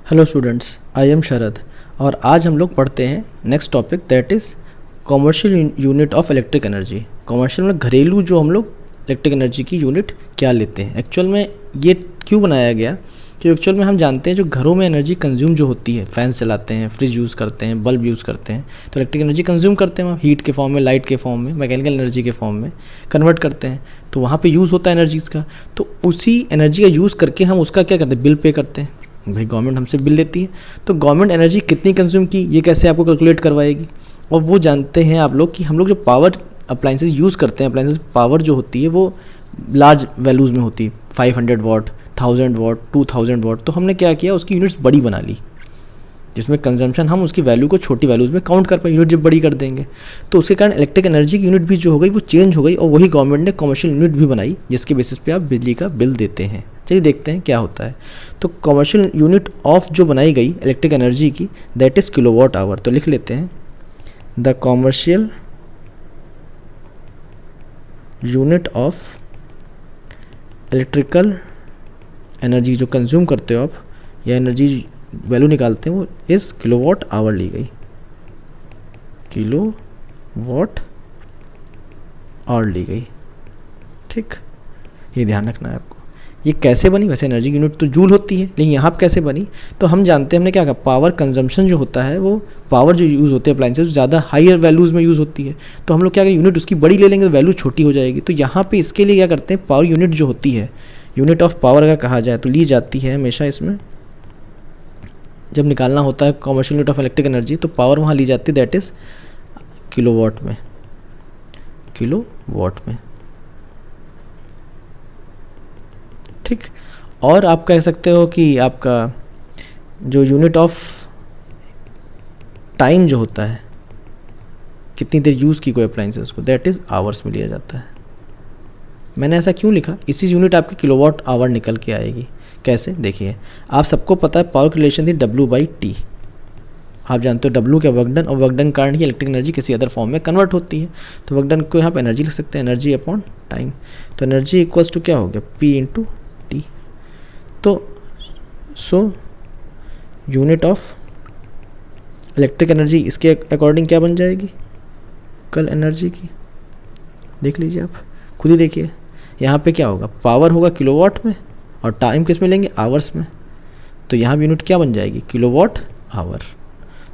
Hello students, I am शरद और आज हम लोग पढ़ते हैं next topic that is commercial unit of electric energy. Commercial में घरेलू जो हम लोग इलेक्ट्रिक एनर्जी की यूनिट क्या लेते हैं। एक्चुअल में ये क्यों बनाया गया कि एक्चुअल में हम जानते हैं जो घरों में एनर्जी कंज्यूम जो होती है, फैन चलाते हैं, फ्रिज यूज़ करते हैं, बल्ब यूज़ करते हैं, तो इलेक्ट्रिक एनर्जी कंज्यूम करते हैं। हीट के फॉर्म में, लाइट के फॉर्म में, मैकेनिकल एनर्जी के फॉर्म में कन्वर्ट करते हैं, तो वहाँ पे यूज़ होता है एनर्जीज़ का। तो उसी एनर्जी का यूज़ करके हम उसका क्या करते हैं, बिल पे करते हैं। भाई गवर्नमेंट हमसे बिल लेती है, तो गवर्नमेंट एनर्जी कितनी कंज्यूम की ये कैसे आपको कैलकुलेट करवाएगी। और वो जानते हैं आप लोग कि हम लोग जो पावर अप्लाइंसेस यूज़ करते हैं, अप्लाइंसेस पावर जो होती है वो लार्ज वैल्यूज़ में होती है, 500 वाट, 1000 वाट, 2000 वाट। तो हमने क्या किया, उसकी यूनिट्स बड़ी बना ली, जिसमें कंजम्पशन हम उसकी वैल्यू को छोटी वैल्यूज़ में काउंट कर पाए, यूनिट जब बड़ी कर देंगे तो उसके कारण इलेक्ट्रिक एनर्जी की यूनिट भी जो हो गई वो चेंज हो गई। और वही गवर्नमेंट ने कमर्शियल यूनिट भी बनाई जिसके बेसिस पे आप बिजली का बिल देते हैं। चलिए देखते हैं क्या होता है। तो कमर्शियल यूनिट ऑफ जो बनाई गई इलेक्ट्रिक एनर्जी की दैट इज़ किलोवाट आवर। तो लिख लेते हैं the commercial unit of electrical energy जो कंज्यूम करते हो आप या एनर्जी वैल्यू निकालते हैं वो इस किलोवाट आवर ली गई, किलोवाट आवर ली गई। ठीक, ये ध्यान रखना है आपको। ये कैसे बनी, वैसे एनर्जी यूनिट तो जूल होती है, लेकिन यहाँ पर कैसे बनी तो हम जानते हैं, हमने क्या कहा, पावर कंजम्पशन जो होता है वो पावर जो यूज़ होते हैं अप्लाइंसेस ज़्यादा हायर वैल्यूज़ में यूज़ होती है। तो हम लोग क्या करें, यूनिट उसकी बड़ी ले लेंगे तो वैल्यू छोटी हो जाएगी। तो यहाँ पे इसके लिए क्या करते हैं, पावर यूनिट जो होती है, यूनिट ऑफ पावर अगर कहा जाए तो ली जाती है हमेशा इसमें, जब निकालना होता है commercial unit of electric energy तो पावर वहाँ ली जाती है दैट इज़ किलोवाट में, किलोवाट में। ठीक, और आप कह सकते हो कि आपका जो यूनिट ऑफ टाइम जो होता है, कितनी देर यूज़ की कोई अप्लाइंसेस को, दैट इज़ आवर्स में लिया जाता है। मैंने ऐसा क्यों लिखा, इसी यूनिट आपकी किलोवाट आवर निकल के आएगी। कैसे, देखिए आप सबको पता है पावर की रिलेशन थी W/T। आप जानते हो W क्या, वर्क डन, और वर्क डन कारण ही इलेक्ट्रिक एनर्जी किसी अदर फॉर्म में कन्वर्ट होती है। तो वर्क डन को यहाँ पे एनर्जी लिख सकते हैं, एनर्जी अपॉन टाइम। तो एनर्जी इक्वल्स टू क्या हो गया, P/T। तो so unit of electric energy इसके अकॉर्डिंग क्या बन जाएगी, कल एनर्जी की देख लीजिए, आप खुद ही देखिए। यहाँ पे क्या होगा, पावर होगा किलोवाट में और टाइम किस में लेंगे, आवर्स में। तो यहाँ भी यूनिट क्या बन जाएगी, किलोवाट आवर।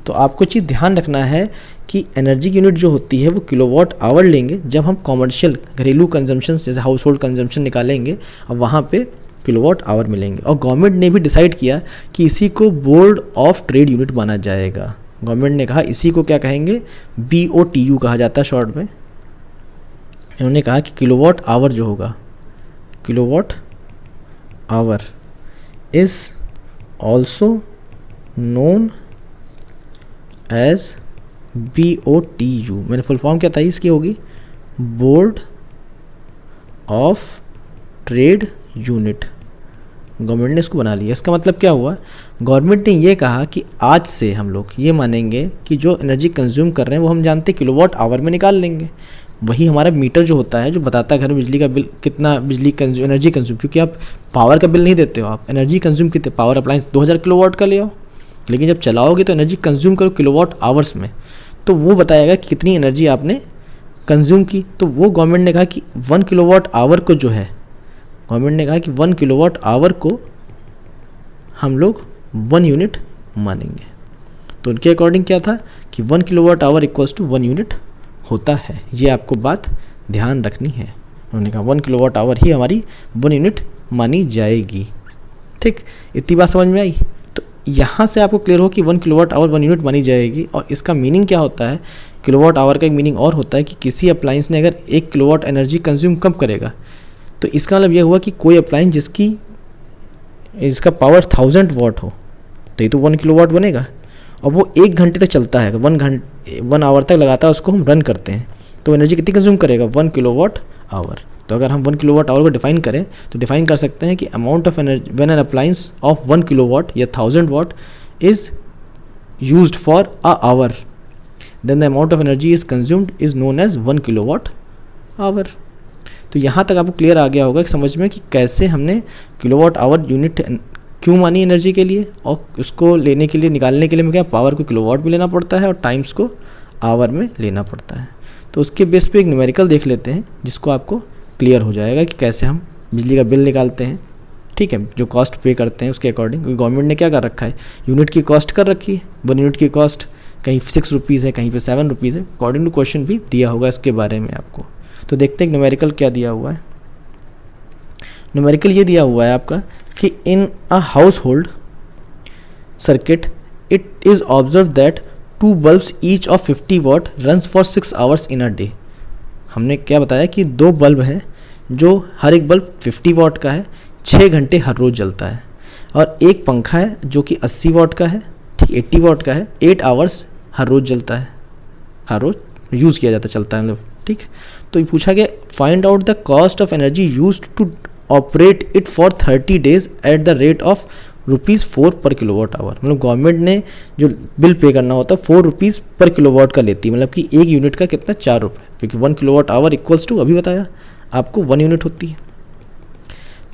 तो आपको चीज़ ध्यान रखना है कि एनर्जी की यूनिट जो होती है वो किलोवाट आवर लेंगे जब हम कॉमर्शियल घरेलू कंजम्पशन जैसे हाउस होल्ड कंजम्पशन निकालेंगे और वहाँ पे किलोवाट आवर मिलेंगे। और गवर्नमेंट ने भी डिसाइड किया कि इसी को बोर्ड ऑफ ट्रेड यूनिट माना जाएगा। गवर्नमेंट ने कहा इसी को क्या कहेंगे, BOTU कहा जाता है शॉर्ट में। इन्होंने कहा कि किलोवाट आवर जो होगा, kilowatt hour is also known as BOTU। मैंने फुल फॉर्म क्या था इसकी, होगी board of trade unit. Government ने इसको बना लिया। इसका मतलब क्या हुआ, गवर्नमेंट ने ये कहा कि आज से हम लोग ये मानेंगे कि जो एनर्जी कंज्यूम कर रहे हैं वो हम जानते हैं किलोवाट आवर में निकाल लेंगे। वही हमारा मीटर जो होता है जो बताता है घर में बिजली का बिल कितना, बिजली एनर्जी कंज्यूम, क्योंकि आप पावर का बिल नहीं देते हो, आप एनर्जी कंज्यूम कितने, पावर अप्लायंस 2000 किलोवाट का ले आओ, लेकिन जब चलाओगे तो एनर्जी कंज्यूम करो किलोवाट आवर्स में, तो वो बताएगा कि कितनी एनर्जी आपने कंज्यूम की। तो वो गवर्नमेंट ने कहा कि 1 किलोवाट आवर को जो है, गवर्नमेंट ने कहा कि 1 किलोवाट आवर को हम लोग 1 यूनिट मानेंगे। तो उनके अकॉर्डिंग क्या था कि 1 kilowatt hour equals to 1 unit होता है। ये आपको बात ध्यान रखनी है। उन्होंने कहा 1 किलोवाट आवर ही हमारी 1 यूनिट मानी जाएगी। ठीक, इतनी बात समझ में आई। तो यहाँ से आपको क्लियर हो कि 1 किलोवाट आवर 1 यूनिट मानी जाएगी। और इसका मीनिंग क्या होता है, किलोवाट आवर का एक मीनिंग और होता है कि किसी अप्लाइंस ने अगर 1 किलोवाट एनर्जी कंज्यूम कब करेगा, तो इसका मतलब यह हुआ कि कोई अप्लाइंस जिसका पावर 1000 वाट हो तो ये तो 1 किलोवाट बनेगा। और वो 1 घंटे तक चलता है, 1 आवर तक लगातार उसको हम रन करते हैं, तो एनर्जी कितनी कंज्यूम करेगा, 1 किलोवाट आवर। तो अगर हम 1 किलोवाट आवर को डिफाइन करें तो डिफाइन कर सकते हैं कि amount of energy when an appliance of 1 kilowatt या 1000 watt is used for a hour, then the amount of energy is consumed is known as 1 kilowatt hour. तो यहाँ तक आपको क्लियर आ गया होगा कि समझ में कि कैसे हमने किलोवाट आवर यूनिट क्यों मानी एनर्जी के लिए, और उसको लेने के लिए, निकालने के लिए मैं क्या पावर को किलोवाट में लेना पड़ता है और टाइम्स को आवर में लेना पड़ता है। तो उसके बेस पे एक न्यूमेरिकल देख लेते हैं जिसको आपको क्लियर हो जाएगा कि कैसे हम बिजली का बिल निकालते हैं। ठीक है, जो कॉस्ट पे करते हैं उसके अकॉर्डिंग, क्योंकि गवर्नमेंट ने क्या कर रखा है, यूनिट की कॉस्ट कर रखी है। 1 यूनिट की कॉस्ट कहीं 6 रुपीज़ है, कहीं पे 7 रुपीज़ है, अकॉर्डिंग टू क्वेश्चन भी दिया होगा इसके बारे में आपको। तो देखते हैं न्यूमेरिकल क्या दिया हुआ है। न्यूमेरिकल ये दिया हुआ है आपका कि in a household circuit it is observe that 2 bulbs each of 50 watt runs for 6 hours in a day. हमने क्या बताया कि 2 बल्ब हैं जो हर एक बल्ब 50 वाट का है, 6 घंटे हर रोज़ जलता है, और एक पंखा है जो कि 80 वाट का है, ठीक 80 वाट का है, 8 आवर्स हर रोज़ जलता है, हर रोज़ यूज़ किया जाता है, चलता है मतलब। ठीक, तो ये पूछा गया find out the cost of energy used to operate it for 30 days at the rate of ₹4 per kilowatt hour. मतलब गवर्नमेंट ने जो बिल पे करना होता है 4 रुपीज़ पर किलोवाट का लेती है, मतलब कि एक यूनिट का कितना 4 रुपये, क्योंकि 1 किलोवाट आवर इक्वल्स टू, अभी बताया आपको, 1 यूनिट होती है।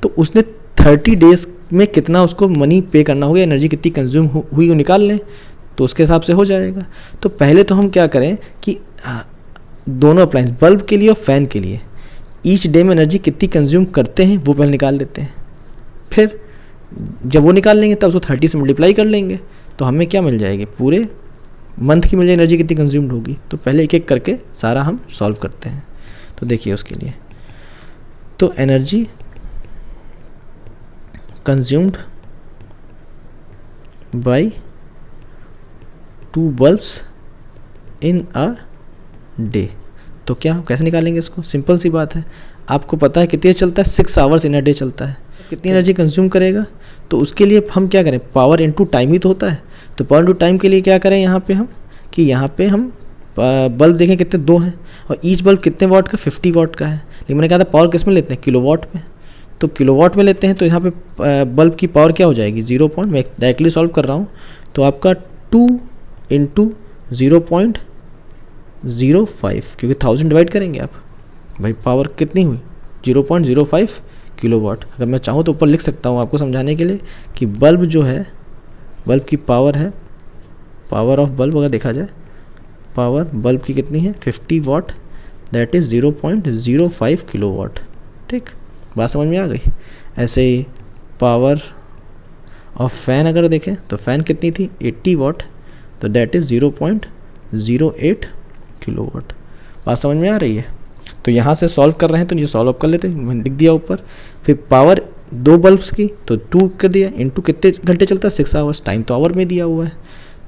तो उसने 30 डेज में कितना उसको मनी पे करना होगा, एनर्जी कितनी कंज्यूम हुई वो निकाल लें, तो उसके हिसाब से हो जाएगा। तो पहले तो हम क्या करें कि दोनों अप्लायंस, बल्ब के लिए और फैन के लिए, ईच डे में एनर्जी कितनी कंज्यूम करते हैं वो पहले निकाल लेते हैं। फिर जब वो निकाल लेंगे तब उसको 30 से मल्टीप्लाई कर लेंगे, तो हमें क्या मिल जाएगी, पूरे मंथ की मिल जाए एनर्जी कितनी कंज्यूम्ड होगी। तो पहले एक एक करके सारा हम सॉल्व करते हैं। तो देखिए उसके लिए, तो energy consumed by 2 bulbs in a day, तो क्या कैसे निकालेंगे इसको, सिंपल सी बात है, आपको पता है कितनी चलता है, 6 आवर्स इन अ डे चलता है, कितनी एनर्जी कंज्यूम करेगा। तो उसके लिए हम क्या करें, पावर इनटू टाइम ही तो होता है। तो पावर इनटू टाइम के लिए क्या करें यहाँ पे हम, कि यहाँ पे हम बल्ब देखें कितने 2 हैं, और ईच बल्ब कितने वाट का, 50 वाट का है। लेकिन मैंने कहा था पावर किस में लेते हैं, किलोवाट में, तो किलोवाट में लेते हैं। तो यहाँ पे बल्ब की पावर क्या हो जाएगी, 0. मैं डायरेक्टली सॉल्व कर रहा हूँ, तो आपका 2 इंटू 0.05, क्योंकि 1000 डिवाइड करेंगे आप, भाई पावर कितनी हुई 0.05 किलोवाट। अगर मैं चाहूँ तो ऊपर लिख सकता हूँ आपको समझाने के लिए कि बल्ब जो है, बल्ब की पावर है, पावर ऑफ बल्ब अगर देखा जाए, पावर बल्ब की कितनी है 50 वाट, दैट इज़ 0.05 किलोवाट। ठीक, बात समझ में आ गई। ऐसे ही पावर ऑफ फैन अगर देखें तो फैन कितनी थी 80 वाट, तो दैट इज़ 0.08 किलोवाट। बात समझ में आ रही है। तो यहाँ से सॉल्व कर रहे हैं तो ये सॉल्व कर लेते हैं, मैंने लिख दिया ऊपर। फिर पावर 2 बल्ब्स की तो 2 कर दिया, इनटू कितने घंटे चलता है 6 आवर्स, टाइम तो आवर में दिया हुआ है।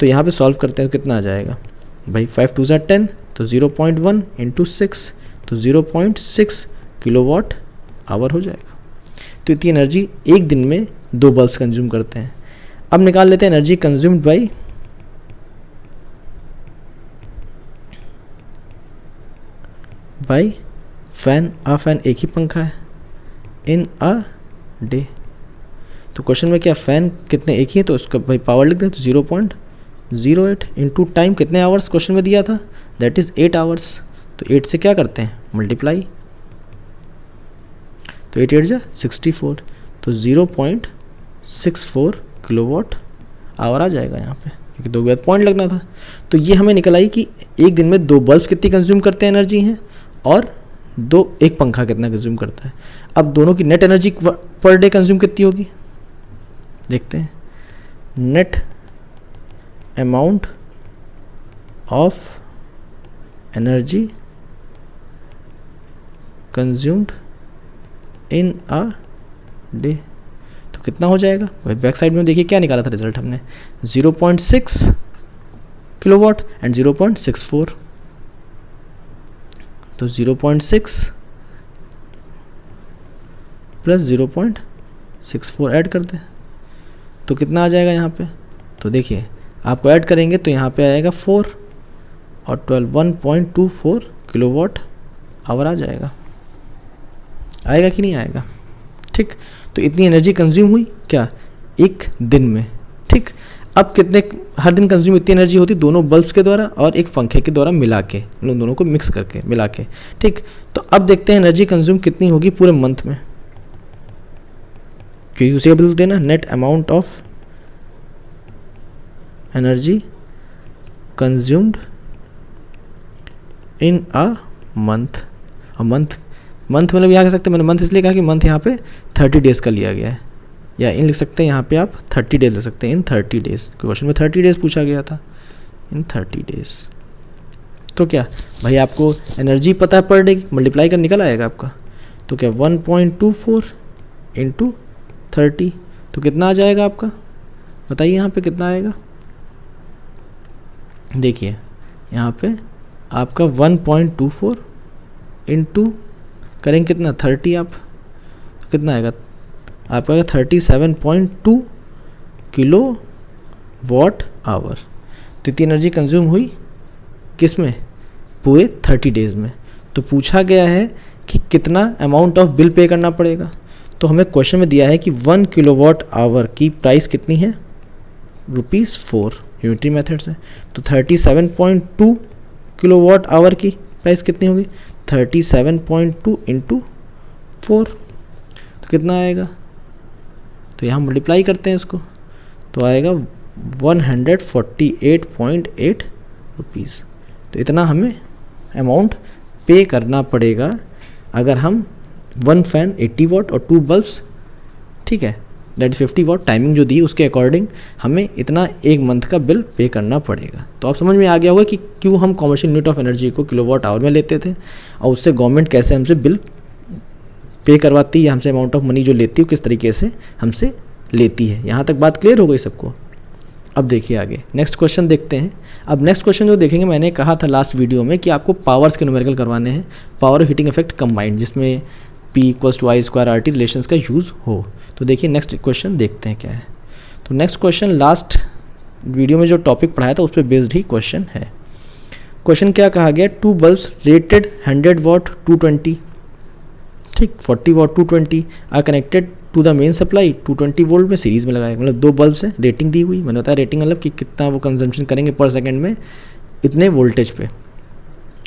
तो यहाँ पे सॉल्व करते हैं तो कितना आ जाएगा भाई, 5 2 ज़ा 10, तो 0.1 इंटू 6, तो 0.6 किलोवाट आवर हो जाएगा। तो इतनी एनर्जी एक दिन में 2 बल्ब्स कंज्यूम करते हैं। अब निकाल लेते हैं energy consumed by fan. Fan एक ही पंखा है इन अ डे। तो क्वेश्चन में क्या फैन कितने, एक ही है, तो उसका भाई पावर लिख दें, तो 0.08 इंटू टाइम कितने आवर्स क्वेश्चन में दिया था, दैट इज़ 8 आवर्स। तो 8 से क्या करते हैं मल्टीप्लाई, तो 8 8 जा 64, तो 0.64 किलोवाट आवर आ जाएगा यहाँ पे, क्योंकि 2 के बाद पॉइंट लगना था। तो ये हमें निकल आई कि एक दिन में 2 बल्ब्स कितनी कंज्यूम करते हैं एनर्जी हैं, और एक पंखा कितना कंज्यूम करता है। अब दोनों की net energy per day consume कितनी होगी, देखते हैं। Net amount of energy consumed in a day, तो कितना हो जाएगा भाई, बैक साइड में देखिए क्या निकाला था रिजल्ट हमने, 0.6 किलोवाट एंड 0.64, तो 0.6 प्लस 0.64 ऐड कर दें तो कितना आ जाएगा यहाँ पे। तो देखिए आपको ऐड करेंगे तो यहाँ पे आएगा 4 और 12 1.24 किलोवाट आवर आ जाएगा। आएगा कि नहीं आएगा, ठीक। तो इतनी एनर्जी कंज्यूम हुई क्या एक दिन में, ठीक। अब कितने हर दिन कंज्यूम इतनी एनर्जी होती दोनों बल्ब्स के द्वारा और एक पंखे के द्वारा मिला के, दोनों को मिक्स करके मिला के, ठीक। तो अब देखते हैं एनर्जी कंज्यूम कितनी होगी पूरे मंथ में। क्योंकि उसी का बिल देना, net amount of energy consumed in a month. और मंथ मतलब यहाँ कह सकते हैं, मैंने मंथ इसलिए कहा कि मंथ यहाँ पे 30 डेज़ का लिया गया है, या इन लिख सकते हैं यहाँ पे आप 30 डेज लिख सकते हैं, इन 30 डेज़। क्वेश्चन में 30 डेज़ पूछा गया था, इन 30 डेज़। तो क्या भाई आपको एनर्जी पता है पर डे की, मल्टीप्लाई कर निकल आएगा आपका। तो क्या 1.24 इंटू 30, तो कितना आ जाएगा आपका, बताइए यहाँ पे कितना आएगा। देखिए यहाँ पे आपका 1.24 इंटू करेंगे कितना 30 आप, तो कितना आएगा आपका 37.2 किलो वॉट आवर। तो इतनी एनर्जी कंज्यूम हुई किस में, पूरे 30 डेज़ में। तो पूछा गया है कि कितना अमाउंट ऑफ बिल पे करना पड़ेगा। तो हमें क्वेश्चन में दिया है कि 1 किलोवाट आवर की प्राइस कितनी है, ₹4 यूनिटरी मेथड से। तो 37.2 किलोवाट आवर की प्राइस कितनी होगी, 37.2 इंटू 4, तो कितना आएगा। तो यहाँ मल्टीप्लाई करते हैं इसको, तो आएगा 148.8 रुपीज़। तो इतना हमें अमाउंट पे करना पड़ेगा अगर हम 1 फैन 80 वाट और 2 बल्ब्स, ठीक है, दैट 50 वाट टाइमिंग जो दी उसके अकॉर्डिंग हमें इतना एक मंथ का बिल पे करना पड़ेगा। तो आप समझ में आ गया होगा कि क्यों हम कॉमर्शियल यूनिट ऑफ एनर्जी को किलोवाट आवर में लेते थे, और उससे गवर्नमेंट कैसे हमसे बिल पे करवाती है, हमसे अमाउंट ऑफ मनी जो लेती है किस तरीके से हमसे लेती है। यहाँ तक बात क्लियर हो गई सबको। अब देखिए आगे नेक्स्ट क्वेश्चन देखते हैं। अब नेक्स्ट क्वेश्चन जो देखेंगे, मैंने कहा था लास्ट वीडियो में कि आपको पावर्स के न्यूमेरिकल करवाने हैं, पावर हीटिंग इफेक्ट कंबाइंड, जिसमें P = I² RT रिलेशंस का यूज़ हो। तो देखिए नेक्स्ट क्वेश्चन देखते हैं क्या है। तो नेक्स्ट क्वेश्चन लास्ट वीडियो में जो टॉपिक पढ़ाया था उस पर बेस्ड ही क्वेश्चन है। क्वेश्चन क्या कहा गया, 2 बल्ब्स रेटेड 100 वाट 220, ठीक, 40 watt 220 are connected to the main supply 220 volt में सीरीज़ में लगाएगा। मतलब 2 बल्ब से रेटिंग दी हुई, मैंने बताया रेटिंग मतलब कि कितना वो कंजम्पशन करेंगे पर सेकंड में इतने वोल्टेज पे।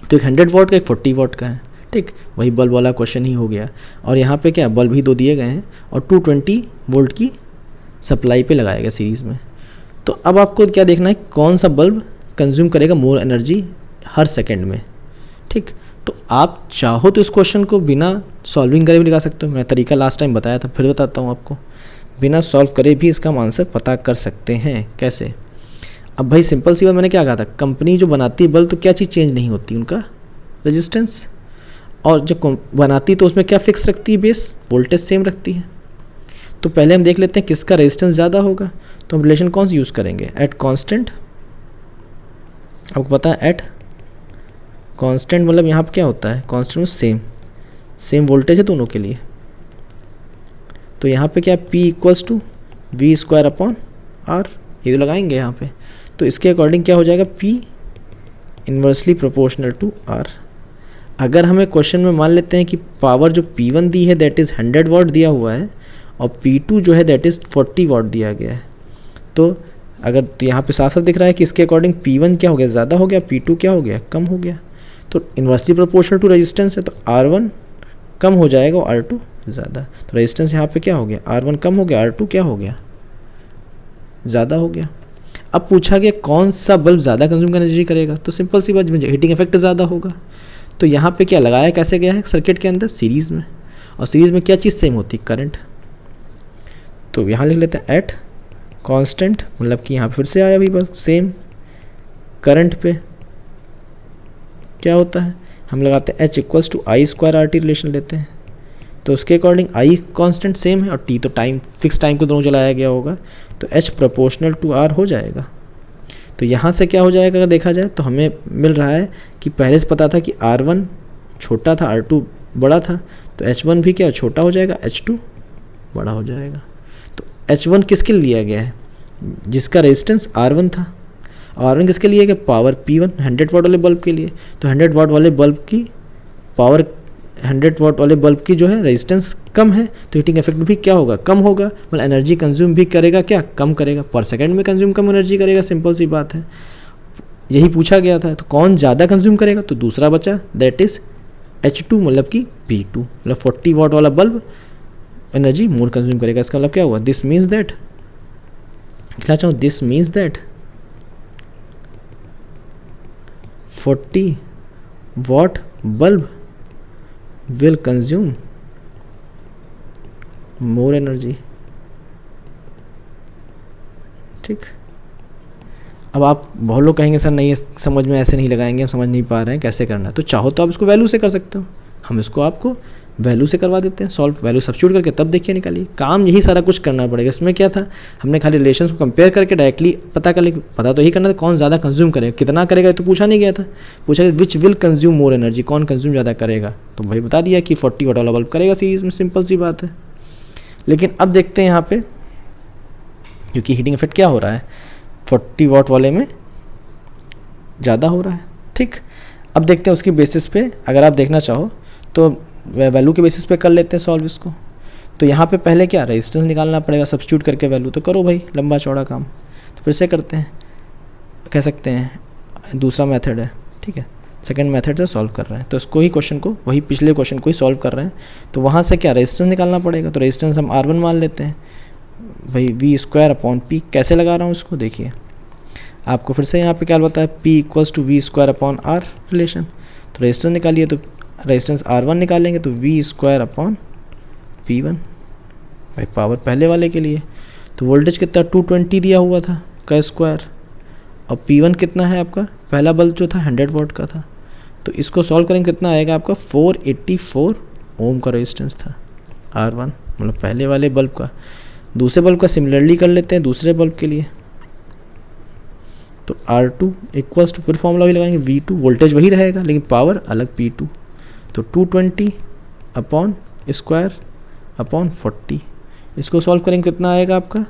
तो एक 100 वाट का एक 40 वाट का है, ठीक, वही बल्ब वाला क्वेश्चन ही हो गया। और यहाँ पे क्या बल्ब ही 2 दिए गए हैं और 220 वोल्ट की सप्लाई पे लगाएगा सीरीज़ में। तो अब आपको क्या देखना है, कौन सा बल्ब कंज्यूम करेगा मोर एनर्जी हर सेकेंड में, ठीक। तो आप चाहो तो इस क्वेश्चन को बिना सॉल्विंग करे भी लगा सकते हो, मैं तरीका लास्ट टाइम बताया था, फिर बताता हूँ आपको। बिना सॉल्व करे भी इसका आंसर पता कर सकते हैं। कैसे, अब भाई सिंपल सी बात, मैंने क्या कहा था, कंपनी जो बनाती है बल्ब तो क्या चीज़ चेंज नहीं होती, उनका रेजिस्टेंस। और जब बनाती तो उसमें क्या फिक्स रखती है, बेस वोल्टेज सेम रखती है। तो पहले हम देख लेते हैं किसका रेजिस्टेंस ज़्यादा होगा। तो हम रिलेशन कौन सा यूज़ करेंगे, एट कांस्टेंट। आपको पता है एट कांस्टेंट मतलब यहाँ पर क्या होता है, कांस्टेंट में सेम वोल्टेज है दोनों के लिए। तो यहाँ पे क्या P = V² R, ये तो लगाएंगे यहाँ पे। तो इसके अकॉर्डिंग क्या हो जाएगा, P inversely proportional to R। अगर हमें क्वेश्चन में मान लेते हैं कि पावर जो P1 दी है दैट इज़ 100 वाट दिया हुआ है और P2 जो है दैट इज़ 40 वाट दिया गया है। तो अगर तो यहाँ पे साफ साफ दिख रहा है कि इसके अकॉर्डिंग P1 क्या हो गया, ज़्यादा हो गया, P2 क्या हो गया, कम हो गया। तो इन्वर्सली प्रोपोर्शनल टू रेजिस्टेंस है, तो R1 कम हो जाएगा और R2 ज़्यादा। तो रेजिस्टेंस यहाँ पे क्या हो गया, R1 कम हो गया, R2 क्या हो गया, ज़्यादा हो गया। अब पूछा गया कौन सा बल्ब ज़्यादा कंज्यूम एनर्जी करेगा, तो सिंपल सी बात, हीटिंग इफेक्ट ज़्यादा होगा। तो यहाँ पे क्या लगाया कैसे गया है सर्किट के अंदर, सीरीज़ में। और सीरीज़ में क्या चीज़ सेम होती है, करंट। तो यहाँ लिख लेते हैं एट कांस्टेंट, मतलब कि यहाँ फिर से आया वही बस सेम करंट पे क्या होता है, हम लगाते हैं H = I² RT रिलेशन लेते हैं। तो उसके अकॉर्डिंग I कांस्टेंट सेम है और T तो टाइम फिक्स टाइम को दोनों चलाया गया होगा, तो H प्रोपोर्शनल टू R हो जाएगा। तो यहाँ से क्या हो जाएगा, अगर देखा जाए तो हमें मिल रहा है कि पहले से पता था कि R1 छोटा था, R2 बड़ा था, तो H1 भी क्या छोटा हो जाएगा, H2 बड़ा हो जाएगा। तो H1 किसके लिए लिया गया है, जिसका रेजिस्टेंस R1 था, और R1 किसके लिए, पावर P1 100 वाट वाले बल्ब के लिए। तो 100 वाट वाले बल्ब की पावर 100 वाट वाले बल्ब की जो है रेजिस्टेंस कम है, तो हीटिंग इफेक्ट भी क्या होगा, कम होगा। मतलब एनर्जी कंज्यूम भी करेगा, क्या कम करेगा, पर सेकंड में कंज्यूम कम एनर्जी करेगा, सिंपल सी बात है। यही पूछा गया था। तो कौन ज़्यादा कंज्यूम करेगा, तो दूसरा बचा दैट इज़ H2 मतलब कि P2, मतलब 40 वाट वाला बल्ब एनर्जी मोर कंज्यूम करेगा। इसका मतलब क्या हुआ, दिस मीन्स दैट, लिखना चाहूँ this means that 40 watt bulb will consume more energy। ठीक, अब आप बहुत लोग कहेंगे सर नहीं समझ में ऐसे नहीं लगाएंगे, हम समझ नहीं पा रहे हैं कैसे करना है। तो चाहो तो आप इसको वैल्यू से कर सकते हो, हम इसको आपको वैल्यू से करवा देते हैं सॉल्व, वैल्यू सब्स्टिट्यूट करके तब देखिए निकालिए। काम यही सारा कुछ करना पड़ेगा। इसमें क्या था, हमने खाली रिलेशंस को कंपेयर करके डायरेक्टली पता कर लिया, पता तो यही करना था कौन ज़्यादा कंज्यूम करेगा, कितना करेगा ये तो पूछा नहीं गया था, पूछा गया which will consume more energy, कौन कंज्यूम ज़्यादा करेगा, तो भाई बता दिया कि 40 वाट वाला बल्ब करेगा सीरीज में, सिंपल सी बात है। लेकिन अब देखते हैं यहाँ पे, क्योंकि हीटिंग इफेक्ट क्या हो रहा है 40 वाट वाले में ज़्यादा हो रहा है। ठीक, अब देखते हैं उसकी बेसिस पे, अगर आप देखना चाहो तो वैल्यू के बेसिस पे कर लेते हैं सॉल्व इसको। तो यहाँ पे पहले क्या रेजिस्टेंस निकालना पड़ेगा सब्स्टिट्यूट करके वैल्यू, तो करो भाई लंबा चौड़ा काम। तो फिर से करते हैं, कह सकते हैं दूसरा मेथड है, ठीक है, सेकंड मेथड से सॉल्व कर रहे हैं, तो इसको ही क्वेश्चन को, वही पिछले क्वेश्चन को ही सॉल्व कर रहे हैं। तो वहाँ से क्या रेजिस्टेंस निकालना पड़ेगा, तो रेजिस्टेंस हम R1 मान लेते हैं भाई, V²/P। कैसे लगा रहा हूँ इसको देखिए, आपको फिर से यहाँ पे क्या बताया, P = V²/R रिलेशन। तो रेजिस्टेंस निकालिए, तो रेजिस्टेंस R1 निकालेंगे तो V²/P1 भाई, पावर पहले वाले के लिए। तो वोल्टेज कितना 220 दिया हुआ था का स्क्वायर, और P1 कितना है आपका, पहला बल्ब जो था 100 वाट का था, तो इसको सॉल्व करेंगे कितना आएगा आपका 484 ओम का रेजिस्टेंस था R1, मतलब पहले वाले बल्ब का। दूसरे बल्ब का सिमिलरली कर लेते हैं दूसरे बल्ब के लिए, तो R2 = फिर फॉर्मूला भी लगाएंगे V2, वोल्टेज वही रहेगा लेकिन पावर अलग P2, तो 220/²/40। इसको सॉल्व करेंगे कितना आएगा आपका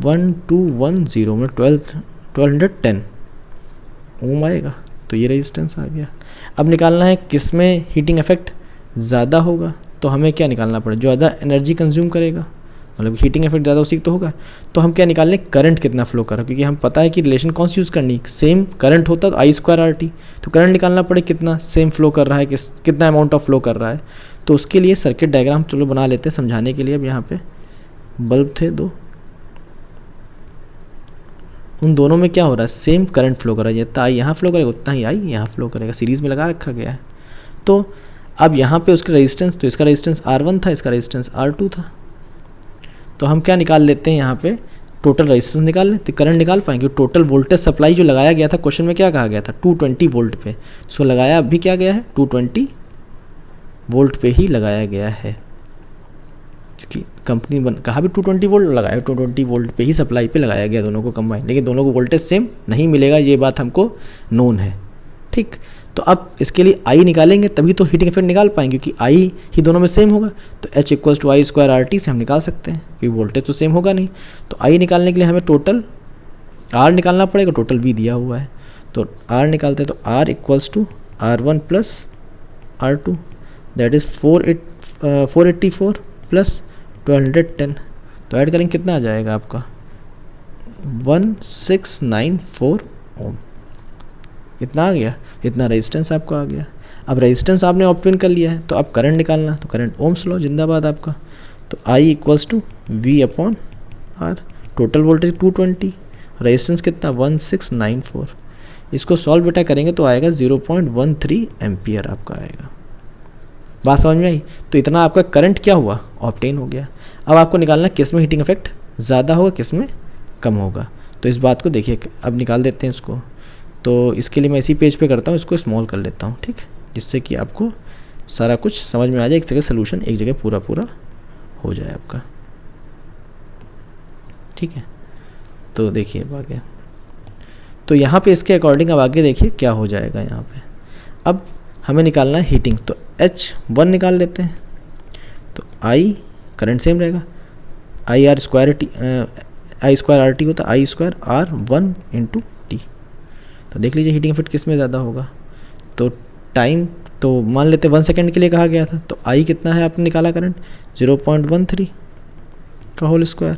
1210, मतलब 1210 ओम आएगा। तो ये रेजिस्टेंस आ गया। अब निकालना है किस में हीटिंग इफेक्ट ज़्यादा होगा, तो हमें क्या निकालना पड़ेगा, जो ज़्यादा एनर्जी कंज्यूम करेगा, मतलब हीटिंग इफेक्ट ज़्यादा उसी तो होगा। तो हम क्या निकाल लें, करंट कितना फ्लो कर रहा है, क्योंकि हम पता है कि रिलेशन कौन सी यूज़ करनी, सेम करंट होता तो I²RT, तो करंट निकालना पड़े कितना सेम फ्लो कर रहा है, कितना अमाउंट ऑफ फ्लो कर रहा है। तो उसके लिए सर्किट डायग्राम चलो बना लेते हैं समझाने के लिए। अब यहाँ पे बल्ब थे 2, उन दोनों में क्या हो रहा है, सेम करंट फ्लो कर रहा है, जितना I यहाँ फ्लो करेगा उतना ही I यहाँ फ्लो करेगा, सीरीज़ में लगा रखा गया है। तो अब यहाँ पे उसका रेजिस्टेंस, तो इसका रेजिस्टेंस R1 था, इसका रेजिस्टेंस R2 था। तो हम क्या निकाल लेते हैं यहाँ पे, टोटल रेजिस्टेंस निकाल लेते, करंट निकाल पाएंगे। टोटल वोल्टेज सप्लाई जो लगाया गया था क्वेश्चन में क्या कहा गया था 220 वोल्ट पे, सो लगाया अभी क्या गया है 220 वोल्ट पे ही लगाया गया है, क्योंकि कंपनी कहा भी 220 वोल्ट लगाया, 220 वोल्ट पे ही सप्लाई पे लगाया गया दोनों को कंबाइन, लेकिन दोनों को वोल्टेज सेम नहीं मिलेगा, ये बात हमको नोन है। ठीक, तो अब इसके लिए I निकालेंगे तभी तो हीटिंग इफेक्ट निकाल पाएंगे, क्योंकि I ही दोनों में सेम होगा। तो H = I²RT से हम निकाल सकते हैं, क्योंकि वोल्टेज तो सेम होगा नहीं। तो I निकालने के लिए हमें टोटल R निकालना पड़ेगा, टोटल V दिया हुआ है, तो R निकालते हैं। तो R = R1 + R2, that is 484 + 1210। तो ऐड करेंगे कितना आ जाएगा आपका 1694 ओम, इतना आ गया, इतना रेजिस्टेंस आपका आ गया। अब रेजिस्टेंस आपने ऑब्टेन कर लिया है, तो अब करंट निकालना, तो करंट ओम्स लॉ जिंदाबाद आपका। तो I = V/R, total voltage 220, resistance कितना 1694। इसको सॉल्व बेटा करेंगे तो आएगा 0.13 एम्पियर आपका आएगा। बात समझ में आई। तो इतना आपका करंट क्या हुआ, ऑब्टेन हो गया। अब आपको निकालना किस में हीटिंग इफेक्ट ज़्यादा होगा, किस में कम होगा। तो इस बात को देखिए, अब निकाल देते हैं इसको। तो इसके लिए मैं इसी पेज पे करता हूँ, इसको स्मॉल कर लेता हूँ, ठीक, जिससे कि आपको सारा कुछ समझ में आ जाए, एक जगह सोल्यूशन एक जगह पूरा हो जाए आपका, ठीक है। तो देखिए आगे, तो यहाँ पे इसके अकॉर्डिंग अब आगे देखिए क्या हो जाएगा यहाँ पे। अब हमें निकालना है हीटिंग, तो H1 निकाल लेते हैं। तो I करंट सेम रहेगा, I²RT होता है I²R1 × T। तो देख लीजिए हीटिंग इफेक्ट किस में ज़्यादा होगा। तो टाइम तो मान लेते 1 सेकेंड के लिए कहा गया था, तो I कितना है आपने निकाला करंट 0.13 का होल स्क्वायर।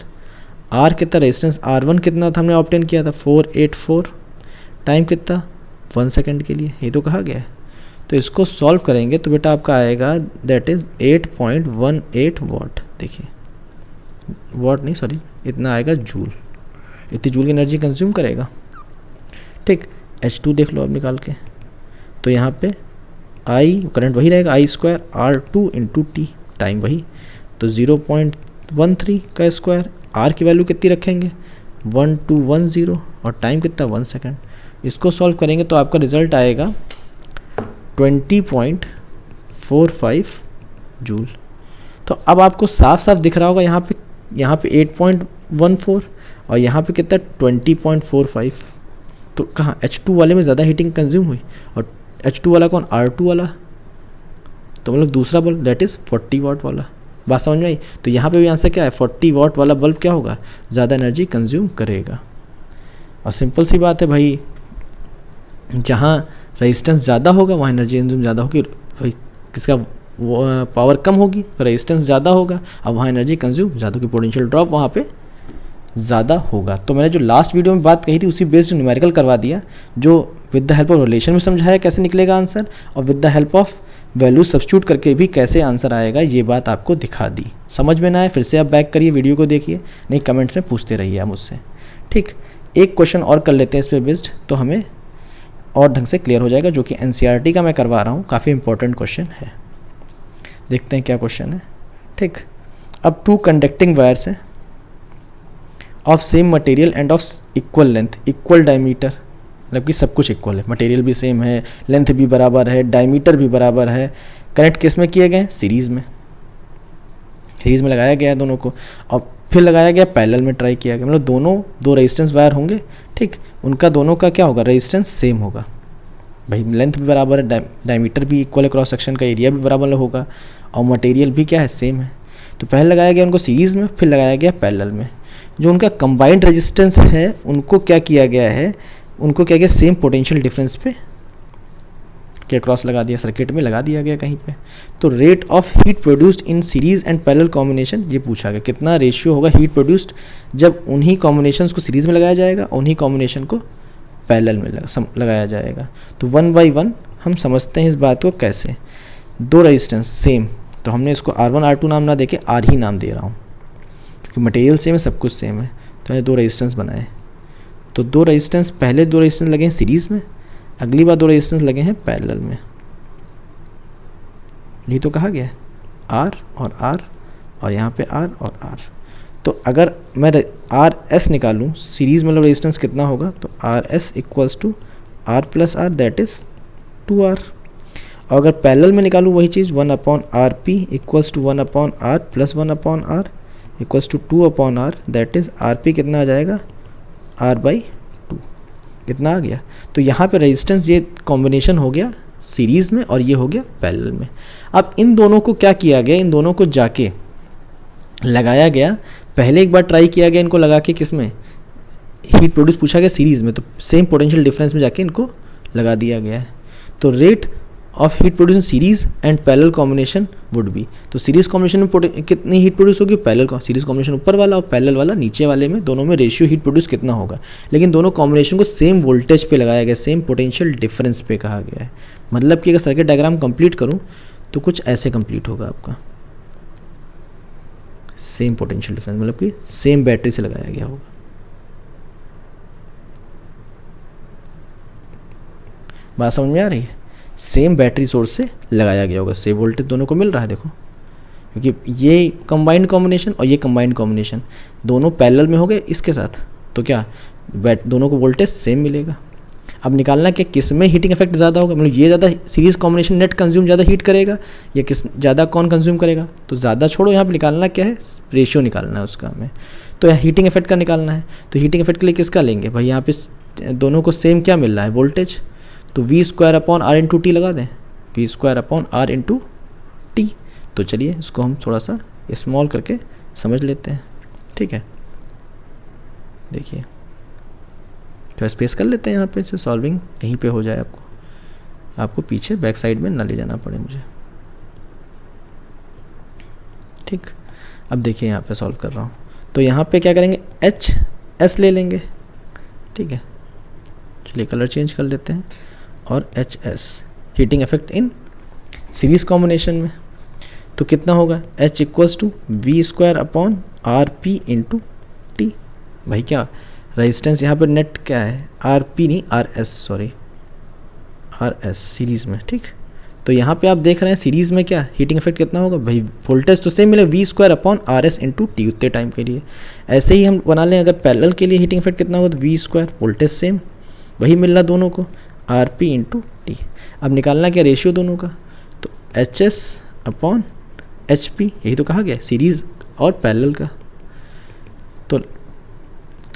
R कितना, रेजिस्टेंस R1 कितना था हमने ऑब्टेन किया था 484, टाइम कितना 1 सेकेंड के लिए, ये तो कहा गया है। तो इसको सॉल्व करेंगे तो बेटा आपका आएगा दैट इज़ 8.18 वाट देखिए वॉट नहीं सॉरी, इतना आएगा जूल, इतनी जूल की एनर्जी कंज्यूम करेगा। ठीक, H2 देख लो अब निकाल के, तो यहाँ पे I करंट वही रहेगा I² R2 into T, time वही, तो 0.13 का स्क्वायर, R की वैल्यू कितनी रखेंगे 1210 और टाइम कितना 1 सेकेंड। इसको सॉल्व करेंगे तो आपका रिजल्ट आएगा 20.45 जूल। तो अब आपको साफ साफ दिख रहा होगा यहाँ पे 8.14 और यहाँ पे कितना 20.45। तो कहाँ H2 वाले में ज़्यादा हीटिंग कंज्यूम हुई, और H2 वाला कौन, R2 वाला, तो मतलब दूसरा बल्ब दैट इज़ 40 वाट वाला। बात समझ में आई। तो यहाँ पे भी आंसर क्या है, 40 वाट वाला बल्ब क्या होगा, ज़्यादा एनर्जी कंज्यूम करेगा। और सिंपल सी बात है भाई, जहाँ रेजिस्टेंस ज़्यादा होगा वहाँ एनर्जी कंज्यूम ज़्यादा होगी, भाई किसका पावर कम होगी तो रेजिस्टेंस ज़्यादा होगा, अब वहाँ एनर्जी कंज्यूम ज़्यादा होगी, पोटेंशियल ड्रॉप वहाँ पे ज़्यादा होगा। तो मैंने जो लास्ट वीडियो में बात कही थी उसी बेस्ड न्यूमेरिकल करवा दिया, जो with the help of relation में समझाया कैसे निकलेगा आंसर, और with the help of value substitute करके भी कैसे आंसर आएगा, ये बात आपको दिखा दी। समझ में ना आए फिर से आप बैक करिए, वीडियो को देखिए, नहीं कमेंट्स में पूछते रहिए आप मुझसे। ठीक, एक क्वेश्चन और कर लेते हैं इस पर बेस्ड, तो हमें और ढंग से क्लियर हो जाएगा, जो कि NCERT का मैं करवा रहा हूँ, काफ़ी इंपॉर्टेंट क्वेश्चन है। देखते हैं क्या क्वेश्चन है। ठीक, अब 2 कंडक्टिंग वायर्स हैं of same material end of equal length, equal diameter, मतलब कि सब कुछ इक्वल है, मटेरियल भी सेम है, लेंथ भी बराबर है, डायमीटर भी बराबर है। कनेक्ट किस में किए गए, सीरीज़ में, सीरीज़ में लगाया गया है दोनों को, और फिर लगाया गया पैरेलल में ट्राई किया गया, मतलब दोनों 2 रेजिस्टेंस वायर होंगे। ठीक, उनका दोनों का क्या होगा, रेजिस्टेंस सेम होगा, भाई लेंथ भी बराबर है, डायमीटर भी इक्वल है, क्रॉस सेक्शन का एरिया भी बराबर होगा, और मटेरियल भी क्या है, सेम है। तो पहले लगाया गया उनको सीरीज़ में, फिर लगाया गया पैरेलल में। जो उनका कंबाइंड रेजिस्टेंस है उनको क्या किया गया है, उनको क्या किया, सेम पोटेंशियल डिफरेंस पे क्या क्रॉस लगा दिया, सर्किट में लगा दिया गया कहीं पे। तो rate of heat produced in series and parallel combination, ये पूछा गया कितना रेशियो होगा हीट प्रोड्यूस्ड जब उन्हीं कॉम्बिनेशंस को सीरीज़ में लगाया जाएगा, उन्हीं कॉम्बिनेशन को पैरेलल में लगाया जाएगा। तो 1 बाई 1 हम समझते हैं इस बात को कैसे, 2 रेजिस्टेंस सेम, तो हमने इसको R1 R2 नाम ना देके R ही नाम दे रहा हूँ, क्योंकि मटेरियल सेम है, सब कुछ सेम है। तो मैंने 2 रेजिस्टेंस बनाए, तो 2 रेजिस्टेंस, पहले 2 रेजिस्टेंस लगे हैं सीरीज़ में, अगली बार 2 रेजिस्टेंस लगे हैं पैरेलल में। यही तो कहा गया है, R और R, और यहाँ पे R और R। तो अगर मैं RS निकालूँ, सीरीज़ मतलब रेजिस्टेंस कितना होगा, तो RS equals to R plus R that is 2R। और अगर पैरेलल में निकालूँ वही चीज़, 1/RP equals to 1/R plus 1/R equals to 2/R that is RP कितना आ जाएगा, R/2 कितना आ गया। तो यहाँ पे रेजिस्टेंस ये कॉम्बिनेशन हो गया सीरीज़ में और ये हो गया पैरेलल में। अब इन दोनों को क्या किया गया, इन दोनों को जाके लगाया गया, पहले एक बार ट्राई किया गया इनको लगा के, किस में, हीट प्रोड्यूस पूछा गया सीरीज़ में, तो सेम पोटेंशियल डिफरेंस में जाके इनको लगा दिया गया है। तो rate of heat produce in series and parallel combination would be, तो सीरीज़ कॉम्बिनेशन में कितनी हीट प्रोड्यूस होगी, पैरेलल सीरीज़ कॉम्बिनेशन ऊपर वाला और पैरेलल वाला नीचे वाले में, दोनों में रेशियो हीट प्रोड्यूस कितना होगा। लेकिन दोनों कॉम्बिनेशन को सेम वोल्टेज पे लगाया गया, सेम पोटेंशियल डिफरेंस पे कहा गया है। मतलब कि अगर सर्किट डायग्राम कंप्लीट करूँ तो कुछ ऐसे कंप्लीट होगा आपका, सेम पोटेंशियल डिफरेंस, मतलब कि सेम बैटरी से लगाया गया होगा। बात समझ में आ रही है, सेम बैटरी सोर्स से लगाया गया होगा, सेम वोल्टेज दोनों को मिल रहा है। देखो, क्योंकि ये कंबाइंड कॉम्बिनेशन और ये कंबाइंड कॉम्बिनेशन दोनों पैरेलल में हो गए इसके साथ, तो क्या दोनों को वोल्टेज सेम मिलेगा। अब निकालना कि किस में हीटिंग इफेक्ट ज़्यादा होगा, मतलब ये ज़्यादा सीरीज़ कॉम्बिनेशन नेट कंज्यूम ज़्यादा हीट करेगा या किस ज़्यादा कौन कंज्यूम करेगा। तो ज़्यादा छोड़ो, यहाँ पर निकालना क्या है, रेशियो निकालना है उसका हमें। तो यहाँ हीटिंग इफेक्ट का निकालना है, तो हीटिंग इफेक्ट के लिए किसका लेंगे भाई, यहाँ पे दोनों को सेम क्या मिल रहा है, वोल्टेज। तो V²/R इंटू टी लगा दें, V²/R इंटू टी। तो चलिए इसको हम थोड़ा सा स्मॉल करके समझ लेते हैं, ठीक है। देखिए थोड़ा स्पेस कर लेते हैं यहाँ पे, इसे सॉल्विंग यहीं पे हो जाए, आपको पीछे बैक साइड में ना ले जाना पड़े मुझे, ठीक। अब देखिए यहाँ पे सॉल्व कर रहा हूँ, तो यहाँ पे क्या करेंगे, HS ले लेंगे, ठीक है। चलिए कलर चेंज कर लेते हैं, और HS heating effect in series combination में। तो कितना होगा, H equals to V square upon R P into T. भाई क्या रेजिस्टेंस यहाँ पर नेट क्या है, आर पी नहीं R S, sorry R S series में, ठीक। तो यहाँ पे आप देख रहे हैं सीरीज़ में क्या हीटिंग इफेक्ट कितना होगा, भाई वोल्टेज तो सेम मिले V square upon R S into T उतने टाइम के लिए। ऐसे ही हम बना लें अगर पैरेलल के लिए हीटिंग इफेक्ट कितना होगा, तो वी स्क्वायर वोल्टेज सेम वही मिल रहा दोनों को, आर पी इंटू टी। अब निकालना क्या रेशियो दोनों का, तो H S upon H P, यही तो कहा गया सीरीज़ और पैरेलल का। तो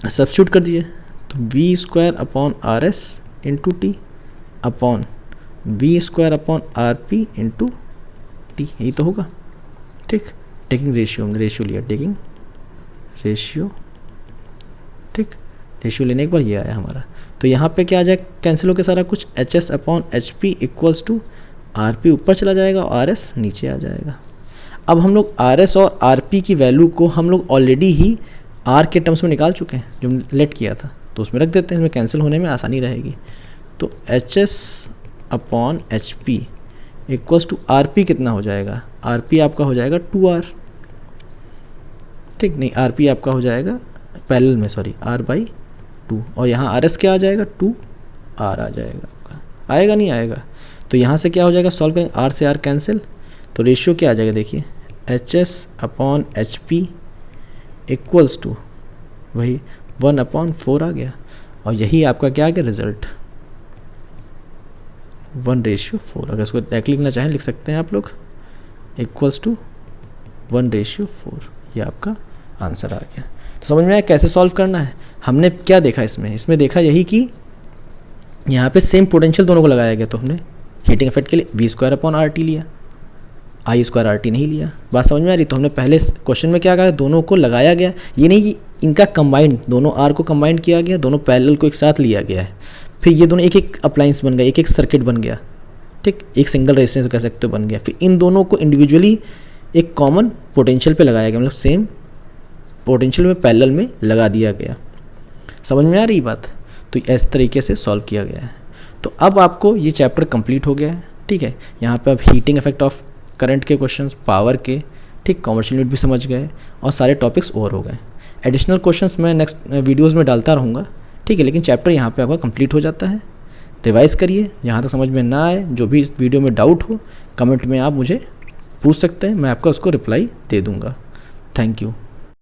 सब्स्टिट्यूट कर दीजिए, तो V square upon R S into T upon V square upon R P into T, यही तो होगा, ठीक। टेकिंग रेशियो, हमने रेशियो लिया, टेकिंग रेशियो, ठीक। रेशियो लेने के बाद ये आया हमारा। तो यहाँ पे क्या आ जाए, कैंसिल होकर सारा कुछ, H S upon H P equals to R P ऊपर चला जाएगा और आर एस नीचे आ जाएगा। अब हम लोग आर एस और आर पी की वैल्यू को हम लोग ऑलरेडी ही आर के टर्म्स में निकाल चुके हैं जो लेट किया था, तो उसमें रख देते हैं, इसमें कैंसिल होने में आसानी रहेगी। तो H S upon H P equals to R P कितना हो जाएगा, आर पी आपका हो जाएगा 2R, ठीक। नहीं आर पी आपका हो जाएगा पैरेलल में, सॉरी R/2, और यहाँ आर एस क्या आ जाएगा 2R आ जाएगा आपका, आएगा नहीं आएगा। तो यहाँ से क्या हो जाएगा, सॉल्व करेंगे, R से R कैंसिल, तो रेशियो क्या आ जाएगा देखिए, H S upon H P equals to वही 1/4 आ गया, और यही आपका क्या आ गया रिजल्ट, 1/4। अगर इसको डायरेक्टली लिखना चाहें लिख सकते हैं आप लोग, इक्वल्स टू 1/4, ये आपका आंसर आ गया। तो समझ में आया कैसे सॉल्व करना है। हमने क्या देखा इसमें देखा यही कि यहाँ पे सेम पोटेंशियल दोनों को लगाया गया, तो हमने हीटिंग इफेक्ट के लिए V square upon R T लिया, आई स्क्वायर आर टी नहीं लिया। बात समझ में आ रही। तो हमने पहले क्वेश्चन में क्या कहा, दोनों को लगाया गया, ये नहीं कि इनका कंबाइंड, दोनों आर को कंबाइंड किया गया, दोनों पैरेलल को एक साथ लिया गया है, फिर ये दोनों एक एक अप्लायंस बन गया, एक एक सर्किट बन गया, ठीक, एक सिंगल रेजिस्टेंस कह सकते हो बन गया। फिर इन दोनों को इंडिविजुअली एक कॉमन पोटेंशियल पे लगाया गया, मतलब सेम पोटेंशियल में पैरेलल में लगा दिया गया। समझ में आ रही बात। तो इस तरीके से सॉल्व किया गया है। तो अब आपको ये चैप्टर कंप्लीट हो गया है, ठीक है। यहाँ पे अब हीटिंग इफेक्ट ऑफ करंट के क्वेश्चंस, पावर के, ठीक, कॉमर्शियल यूनिट भी समझ गए और सारे टॉपिक्स ओवर हो गए। एडिशनल क्वेश्चंस मैं नेक्स्ट वीडियोज़ में डालता रहूँगा, ठीक है। लेकिन चैप्टर यहाँ पे आपका कंप्लीट हो जाता है। रिवाइज़ करिए, जहाँ तक समझ में ना आए, जो भी इस वीडियो में डाउट हो, कमेंट में आप मुझे पूछ सकते हैं, मैं आपका उसको रिप्लाई दे दूँगा। Thank you.